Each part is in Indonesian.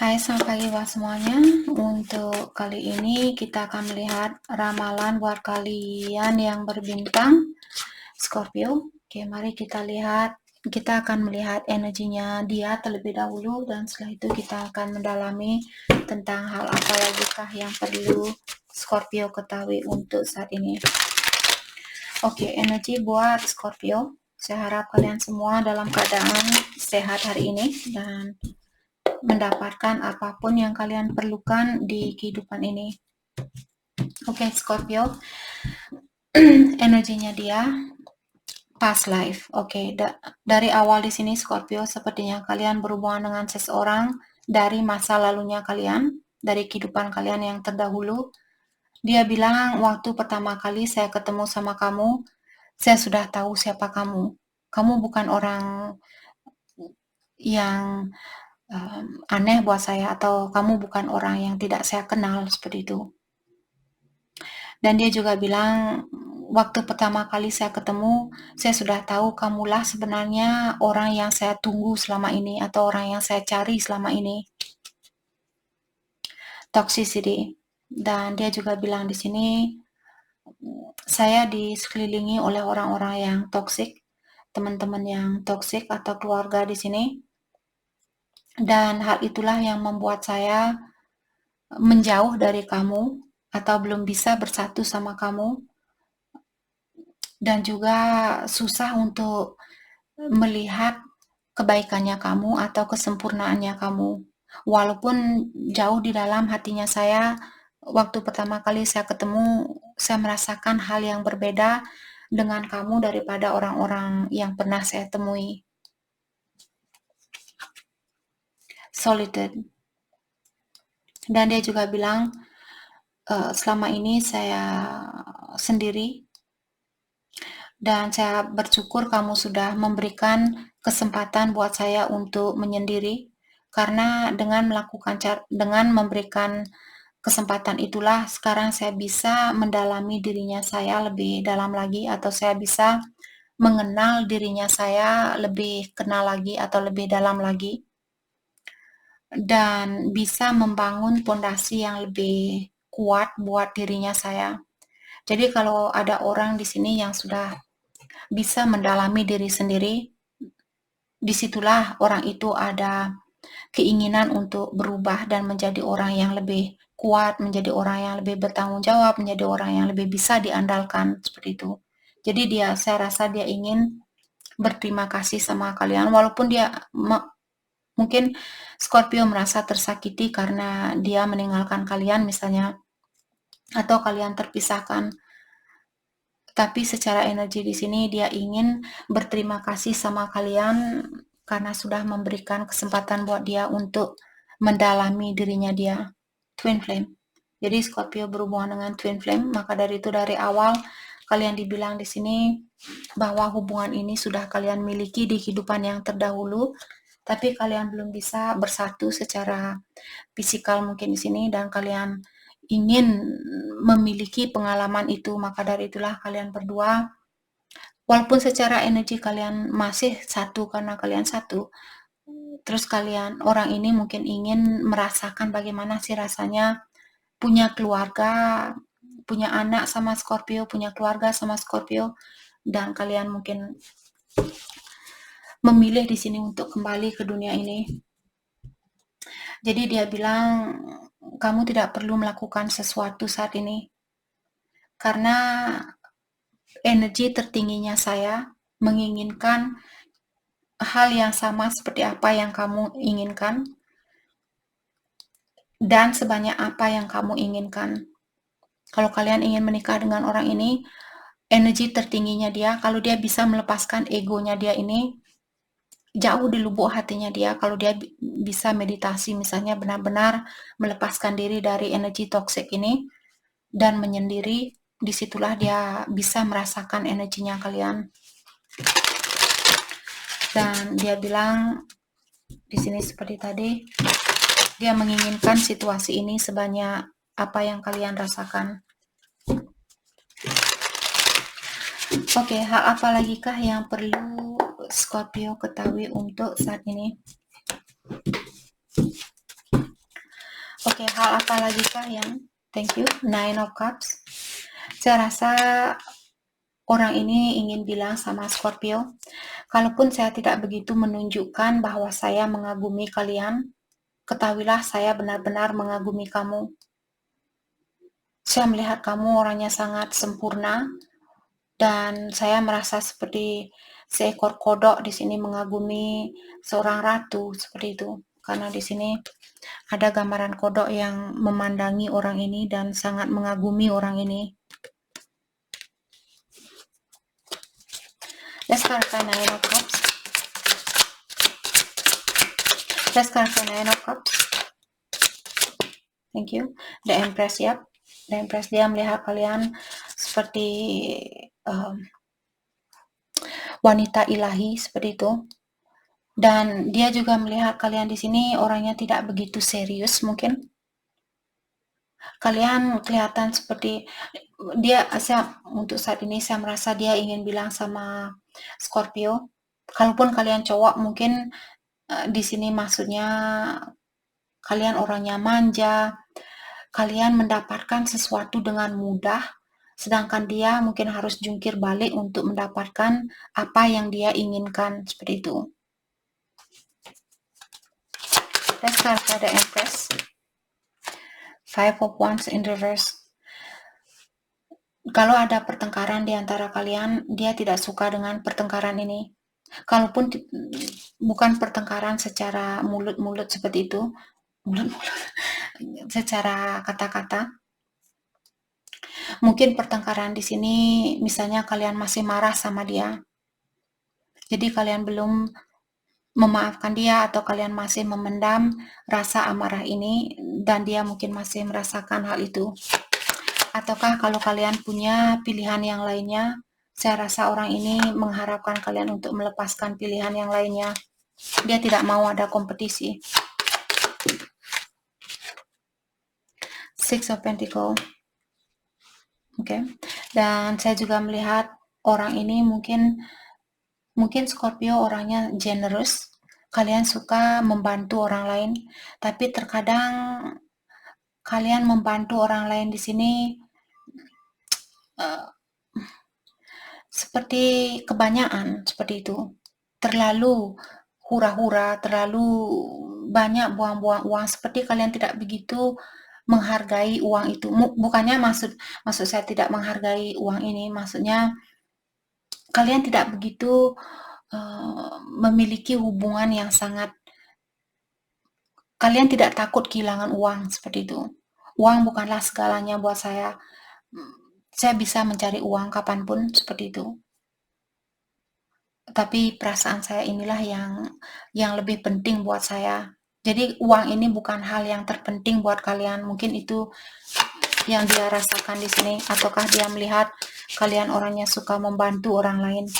Hai, selamat pagi buat semuanya. Untuk kali ini kita akan melihat ramalan buat kalian yang berbintang Scorpio. Oke, mari kita lihat. Kita akan melihat energinya dia terlebih dahulu, dan setelah itu kita akan mendalami tentang hal apa lagikah yang perlu Scorpio ketahui untuk saat ini. Oke, energi buat Scorpio. Saya harap kalian semua dalam keadaan sehat hari ini dan mendapatkan apapun yang kalian perlukan di kehidupan ini. Oke, Scorpio, energinya dia past life. Oke, dari awal di sini Scorpio, sepertinya kalian berhubungan dengan seseorang dari masa lalunya kalian, dari kehidupan kalian yang terdahulu. Dia bilang, waktu pertama kali saya ketemu sama kamu, saya sudah tahu siapa kamu. Kamu bukan orang yang aneh buat saya, atau kamu bukan orang yang tidak saya kenal, seperti itu. Dan dia juga bilang, waktu pertama kali saya ketemu, saya sudah tahu kamulah sebenarnya orang yang saya tunggu selama ini, atau orang yang saya cari selama ini. Toxicity. Dan dia juga bilang di sini, saya disekelilingi oleh orang-orang yang toksik, teman-teman yang toksik atau keluarga di sini. Dan hal itulah yang membuat saya menjauh dari kamu, atau belum bisa bersatu sama kamu, dan juga susah untuk melihat kebaikannya kamu atau kesempurnaannya kamu. Walaupun jauh di dalam hatinya saya, waktu pertama kali saya ketemu, saya merasakan hal yang berbeda dengan kamu daripada orang-orang yang pernah saya temui. Solitude. Dan dia juga bilang, selama ini saya sendiri, dan saya bersyukur kamu sudah memberikan kesempatan buat saya untuk menyendiri, karena dengan memberikan kesempatan itulah sekarang saya bisa mendalami dirinya saya lebih dalam lagi, atau saya bisa mengenal dirinya saya lebih kenal lagi atau lebih dalam lagi, dan bisa membangun pondasi yang lebih kuat buat dirinya saya. Jadi kalau ada orang di sini yang sudah bisa mendalami diri sendiri, disitulah orang itu ada keinginan untuk berubah dan menjadi orang yang lebih kuat, menjadi orang yang lebih bertanggung jawab, menjadi orang yang lebih bisa diandalkan, seperti itu. Jadi saya rasa dia ingin berterima kasih sama kalian, walaupun dia mungkin Scorpio merasa tersakiti karena dia meninggalkan kalian misalnya, atau kalian terpisahkan. Tapi secara energi di sini dia ingin berterima kasih sama kalian karena sudah memberikan kesempatan buat dia untuk mendalami dirinya dia. Twin flame. Jadi Scorpio berhubungan dengan twin flame, maka dari itu dari awal kalian dibilang di sini bahwa hubungan ini sudah kalian miliki di kehidupan yang terdahulu, tapi kalian belum bisa bersatu secara fisikal mungkin di sini, dan kalian ingin memiliki pengalaman itu. Maka dari itulah kalian berdua, walaupun secara energi kalian masih satu karena kalian satu, terus orang ini mungkin ingin merasakan bagaimana sih rasanya punya keluarga, punya anak sama Scorpio, punya keluarga sama Scorpio, dan kalian mungkin memilih di sini untuk kembali ke dunia ini. Jadi dia bilang, kamu tidak perlu melakukan sesuatu saat ini, karena energi tertingginya saya menginginkan hal yang sama seperti apa yang kamu inginkan, dan sebanyak apa yang kamu inginkan. Kalau kalian ingin menikah dengan orang ini, energi tertingginya dia, kalau dia bisa melepaskan egonya dia ini jauh di lubuk hatinya dia, kalau dia bisa meditasi misalnya, benar-benar melepaskan diri dari energi toksik ini dan menyendiri, disitulah dia bisa merasakan energinya kalian. Dan dia bilang di sini seperti tadi, dia menginginkan situasi ini sebanyak apa yang kalian rasakan. Oke, hal apa lagi kah yang perlu Scorpio ketahui untuk saat ini? Oke, hal apa lagi kah yang thank you, Nine of Cups. Saya rasa orang ini ingin bilang sama Scorpio, kalaupun saya tidak begitu menunjukkan bahwa saya mengagumi kalian, ketahuilah saya benar-benar mengagumi kamu. Saya melihat kamu orangnya sangat sempurna, dan saya merasa seperti seekor kodok di sini mengagumi seorang ratu seperti itu. Karena di sini ada gambaran kodok yang memandangi orang ini dan sangat mengagumi orang ini. Let's clarify Nine of Cups. Let's clarify Nine of Cups. Thank you. The Empress, yep. The Empress, dia melihat kalian seperti wanita ilahi seperti itu. Dan dia juga melihat kalian di sini orangnya tidak begitu serius mungkin. Kalian kelihatan seperti untuk saat ini saya merasa dia ingin bilang sama Scorpio, kalaupun kalian cowok mungkin di sini maksudnya kalian orangnya manja, kalian mendapatkan sesuatu dengan mudah, sedangkan dia mungkin harus jungkir balik untuk mendapatkan apa yang dia inginkan seperti itu. Let's clarify the Empress. Five of Wands in reverse. Kalau ada pertengkaran di antara kalian, dia tidak suka dengan pertengkaran ini. Kalaupun bukan pertengkaran secara mulut-mulut seperti itu, secara kata-kata. Mungkin pertengkaran di sini, misalnya kalian masih marah sama dia. Jadi kalian belum memaafkan dia atau kalian masih memendam rasa amarah ini dan dia mungkin masih merasakan hal itu. Ataukah kalau kalian punya pilihan yang lainnya, saya rasa orang ini mengharapkan kalian untuk melepaskan pilihan yang lainnya. Dia tidak mau ada kompetisi. Six of Pentacles. Oke. Dan saya juga melihat orang ini mungkin Scorpio orangnya generous. Kalian suka membantu orang lain, tapi terkadang kalian membantu orang lain di sini seperti kebanyakan seperti itu. Terlalu hura-hura, terlalu banyak buang-buang uang, seperti kalian tidak begitu menghargai uang itu. Bukannya maksud saya tidak menghargai uang ini, maksudnya kalian tidak begitu memiliki hubungan yang sangat, kalian tidak takut kehilangan uang seperti itu. Uang bukanlah segalanya buat saya. Saya bisa mencari uang kapanpun seperti itu. Tapi perasaan saya inilah yang lebih penting buat saya. Jadi uang ini bukan hal yang terpenting buat kalian. Mungkin itu yang dia rasakan di sini, ataukah dia melihat kalian orangnya suka membantu orang lain.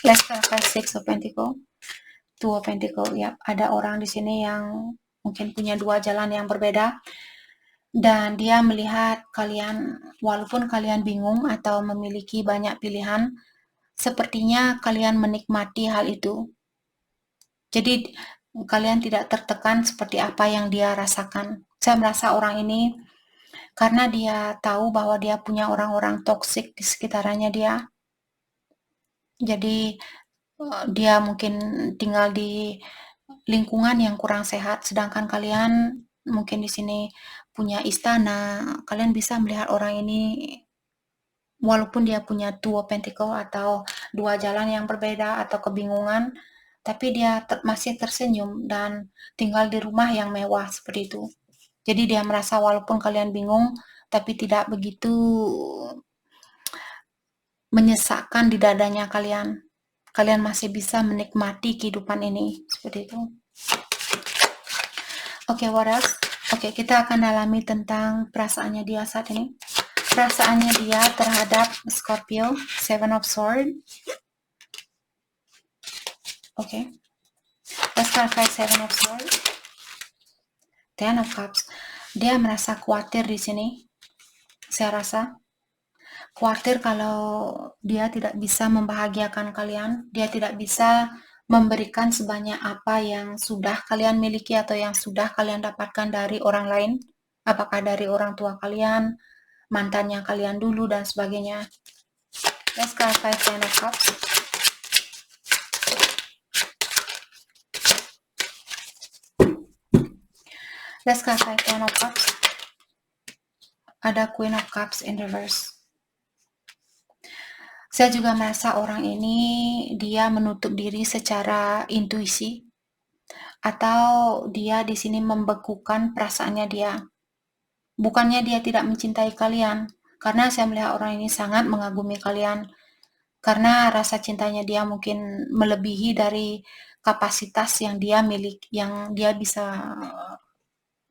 Let's clarify Six of Pentacles, Two of Pentacles. Ya, ada orang di sini yang mungkin punya dua jalan yang berbeda, dan dia melihat kalian, walaupun kalian bingung atau memiliki banyak pilihan, sepertinya kalian menikmati hal itu. Jadi kalian tidak tertekan seperti apa yang dia rasakan. Saya merasa orang ini, karena dia tahu bahwa dia punya orang-orang toksik di sekitarnya dia, jadi dia mungkin tinggal di lingkungan yang kurang sehat, sedangkan kalian mungkin di sini punya istana. Kalian bisa melihat orang ini, walaupun dia punya Two of Pentacles atau dua jalan yang berbeda atau kebingungan, tapi dia masih tersenyum dan tinggal di rumah yang mewah seperti itu. Jadi dia merasa walaupun kalian bingung, tapi tidak begitu menyesakkan di dadanya kalian. Kalian masih bisa menikmati kehidupan ini seperti itu. Oke, what else? Oke, kita akan dalami tentang perasaannya dia saat ini. Perasaannya dia terhadap Scorpio, Seven of Swords. Oke. Let's clarify Seven of Swords. Ten of Cups. Dia merasa khawatir di sini. Saya rasa khawatir kalau dia tidak bisa membahagiakan kalian, dia tidak bisa memberikan sebanyak apa yang sudah kalian miliki atau yang sudah kalian dapatkan dari orang lain, apakah dari orang tua kalian, mantannya kalian dulu, dan sebagainya. Let's clarify Ten of Cups. Let's clarify Ten of Cups. Ada Queen of Cups in reverse. Saya juga merasa orang ini dia menutup diri secara intuisi, atau dia di sini membekukan perasaannya dia. Bukannya dia tidak mencintai kalian, karena saya melihat orang ini sangat mengagumi kalian, karena rasa cintanya dia mungkin melebihi dari kapasitas yang dia miliki, yang dia bisa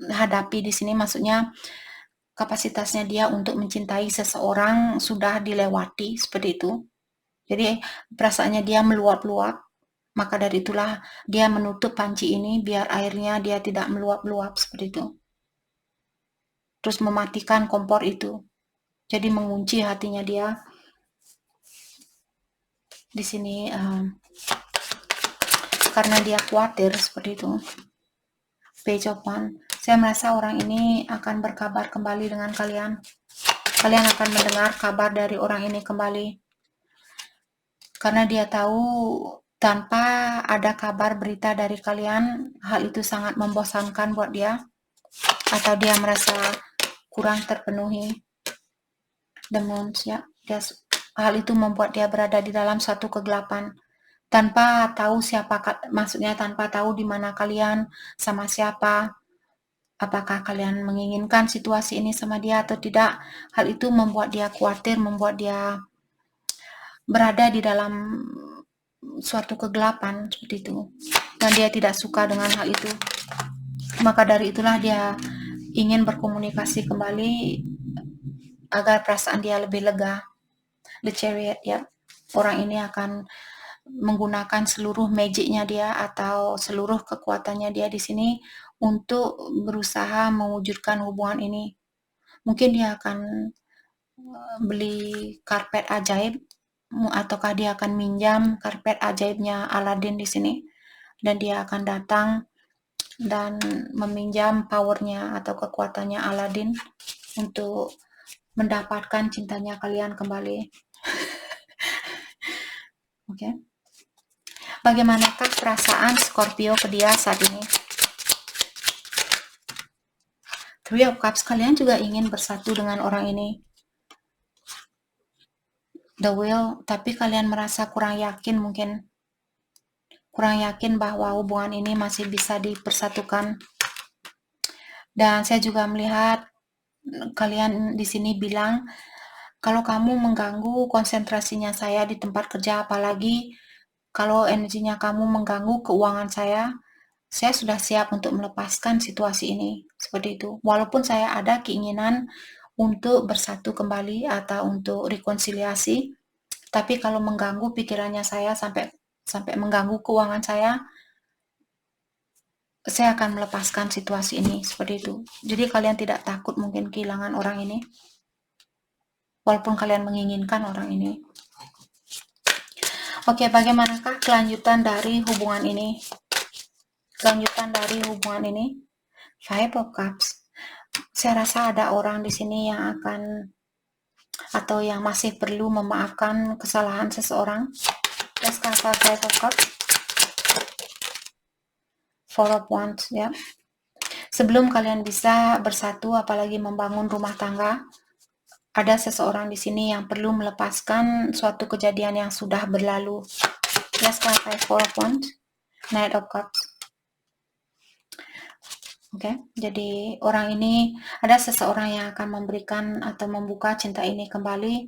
hadapi di sini. Maksudnya kapasitasnya dia untuk mencintai seseorang sudah dilewati, seperti itu. Jadi perasaannya dia meluap-luap, maka dari itulah dia menutup panci ini biar airnya dia tidak meluap-luap, seperti itu. Terus mematikan kompor itu, jadi mengunci hatinya dia di sini, karena dia khawatir, seperti itu. Page of Wands. Saya merasa orang ini akan berkabar kembali dengan kalian. Kalian akan mendengar kabar dari orang ini kembali, karena dia tahu tanpa ada kabar berita dari kalian, hal itu sangat membosankan buat dia, atau dia merasa kurang terpenuhi. The Moon, ya. Hal itu membuat dia berada di dalam suatu kegelapan, tanpa tahu siapa, maksudnya tanpa tahu di mana kalian, sama siapa, apakah kalian menginginkan situasi ini sama dia atau tidak. Hal itu membuat dia khawatir, membuat dia berada di dalam suatu kegelapan, seperti itu, dan dia tidak suka dengan hal itu. Maka dari itulah dia ingin berkomunikasi kembali agar perasaan dia lebih lega. The Chariot, ya. Orang ini akan menggunakan seluruh magicnya dia atau seluruh kekuatannya dia di sini untuk berusaha mewujudkan hubungan ini. Mungkin dia akan beli karpet ajaib, ataukah dia akan minjam karpet ajaibnya Aladdin di sini, dan dia akan datang dan meminjam powernya atau kekuatannya Aladdin untuk mendapatkan cintanya kalian kembali. Oke. Bagaimanakah perasaan Scorpio ke dia saat ini? Three of Cups. Kalian juga ingin bersatu dengan orang ini. The Wheel. Tapi kalian merasa kurang yakin, mungkin kurang yakin bahwa hubungan ini masih bisa dipersatukan. Dan saya juga melihat kalian di sini bilang, kalau kamu mengganggu konsentrasinya saya di tempat kerja, apalagi kalau energinya kamu mengganggu keuangan saya sudah siap untuk melepaskan situasi ini, seperti itu. Walaupun saya ada keinginan untuk bersatu kembali atau untuk rekonsiliasi, tapi kalau mengganggu pikirannya saya sampai mengganggu keuangan saya akan melepaskan situasi ini, seperti itu. Jadi kalian tidak takut mungkin kehilangan orang ini, walaupun kalian menginginkan orang ini. Oke, bagaimanakah kelanjutan dari hubungan ini? Five of Cups. Saya rasa ada orang di sini yang akan atau yang masih perlu memaafkan kesalahan seseorang. Let's cover Five of Cups. Four of Wands, ya. Sebelum kalian bisa bersatu, apalagi membangun rumah tangga, ada seseorang di sini yang perlu melepaskan suatu kejadian yang sudah berlalu. Let's cover Four of Wands, Knight of Cups. Oke, jadi orang ini, ada seseorang yang akan memberikan atau membuka cinta ini kembali,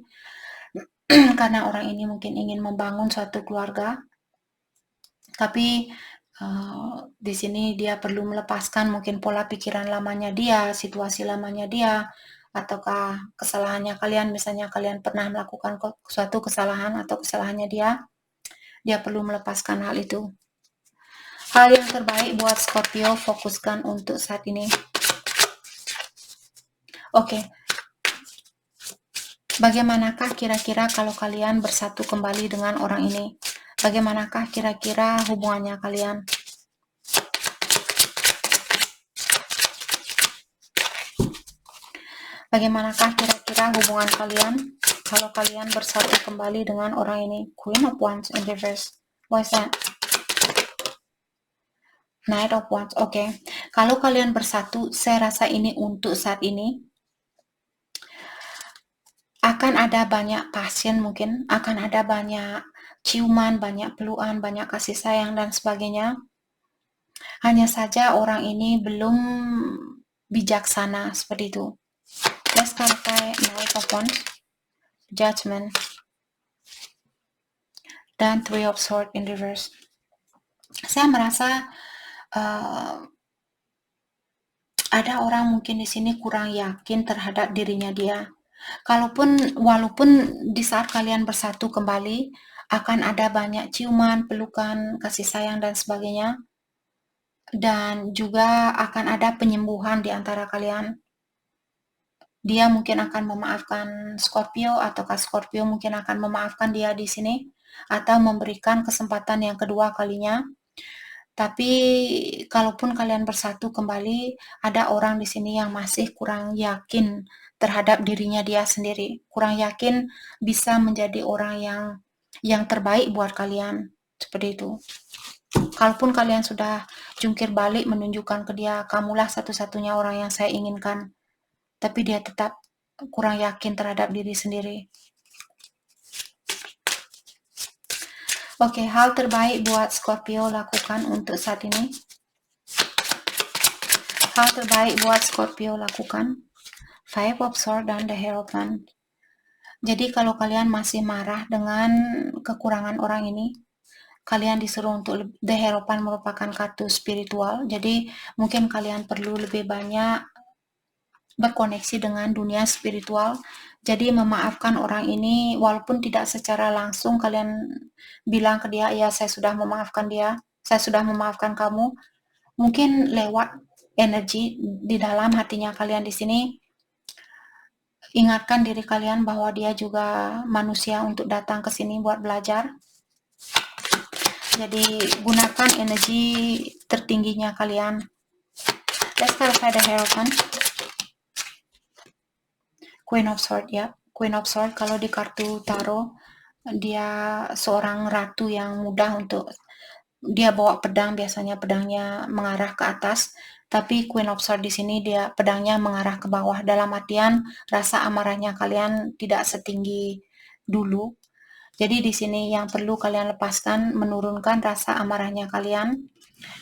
karena orang ini mungkin ingin membangun suatu keluarga, tapi di sini dia perlu melepaskan mungkin pola pikiran lamanya dia, situasi lamanya dia, ataukah kesalahannya kalian, misalnya kalian pernah melakukan suatu kesalahan atau kesalahannya dia perlu melepaskan hal itu. Hal yang terbaik buat Scorpio fokuskan untuk saat ini. Oke. Bagaimanakah kira-kira kalau kalian bersatu kembali dengan orang ini? Bagaimanakah kira-kira hubungannya kalian? Bagaimanakah kira-kira hubungan kalian kalau kalian bersatu kembali dengan orang ini? Queen of Wands in reverse. What's that? Knight of Wands. Oke. Kalau kalian bersatu, saya rasa ini untuk saat ini akan ada banyak passion, mungkin akan ada banyak ciuman, banyak pelukan, banyak kasih sayang dan sebagainya. Hanya saja orang ini belum bijaksana seperti itu. Let's clarify Knight of Wands, Judgment, dan Three of Swords in reverse. Saya merasa ada orang mungkin di sini kurang yakin terhadap dirinya dia. Walaupun di saat kalian bersatu kembali akan ada banyak ciuman, pelukan, kasih sayang dan sebagainya, dan juga akan ada penyembuhan di antara kalian. Dia mungkin akan memaafkan Scorpio, ataukah Scorpio mungkin akan memaafkan dia di sini, atau memberikan kesempatan yang kedua kalinya. Tapi kalaupun kalian bersatu kembali, ada orang di sini yang masih kurang yakin terhadap dirinya dia sendiri, kurang yakin bisa menjadi orang yang terbaik buat kalian, seperti itu. Kalaupun kalian sudah jungkir balik menunjukkan ke dia, kamulah satu-satunya orang yang saya inginkan, tapi dia tetap kurang yakin terhadap diri sendiri. Oke, hal terbaik buat Scorpio lakukan untuk saat ini. Hal terbaik buat Scorpio lakukan. Five of Swords dan The Hierophant. Jadi kalau kalian masih marah dengan kekurangan orang ini, kalian disuruh untuk The Hierophant merupakan kartu spiritual. Jadi mungkin kalian perlu lebih banyak berkoneksi dengan dunia spiritual. Jadi memaafkan orang ini walaupun tidak secara langsung kalian bilang ke dia, ya saya sudah memaafkan dia, saya sudah memaafkan kamu. Mungkin lewat energi di dalam hatinya kalian di sini, ingatkan diri kalian bahwa dia juga manusia untuk datang ke sini buat belajar. Jadi gunakan energi tertingginya kalian. Let's clarify the Hierophant. Queen of Swords, ya. Queen of Swords kalau di kartu tarot, dia seorang ratu yang mudah untuk, dia bawa pedang, biasanya pedangnya mengarah ke atas, tapi Queen of Swords di sini dia pedangnya mengarah ke bawah, dalam artian rasa amarahnya kalian tidak setinggi dulu. Jadi di sini yang perlu kalian lepaskan, menurunkan rasa amarahnya kalian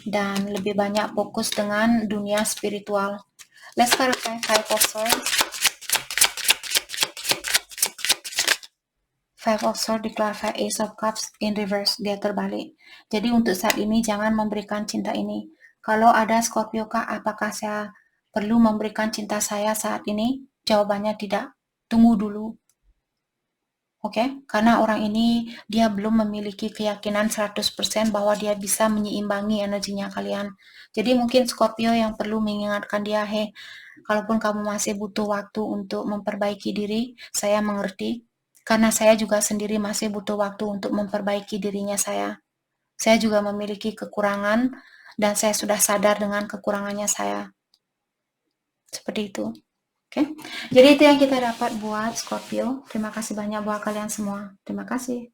dan lebih banyak fokus dengan dunia spiritual. Let's clarify Five of Swords. Five of Swords declare Ace of Cups in reverse, dia terbalik. Jadi untuk saat ini jangan memberikan cinta ini. Kalau ada Scorpio kah, apakah saya perlu memberikan cinta saya saat ini? Jawabannya tidak. Tunggu dulu. Oke? Karena orang ini dia belum memiliki keyakinan 100% bahwa dia bisa menyeimbangi energinya kalian. Jadi mungkin Scorpio yang perlu mengingatkan dia, hey, kalaupun kamu masih butuh waktu untuk memperbaiki diri, saya mengerti. Karena saya juga sendiri masih butuh waktu untuk memperbaiki dirinya saya. Saya juga memiliki kekurangan dan saya sudah sadar dengan kekurangannya saya. Seperti itu. Oke. Jadi itu yang kita dapat buat Scorpio. Terima kasih banyak buat kalian semua. Terima kasih.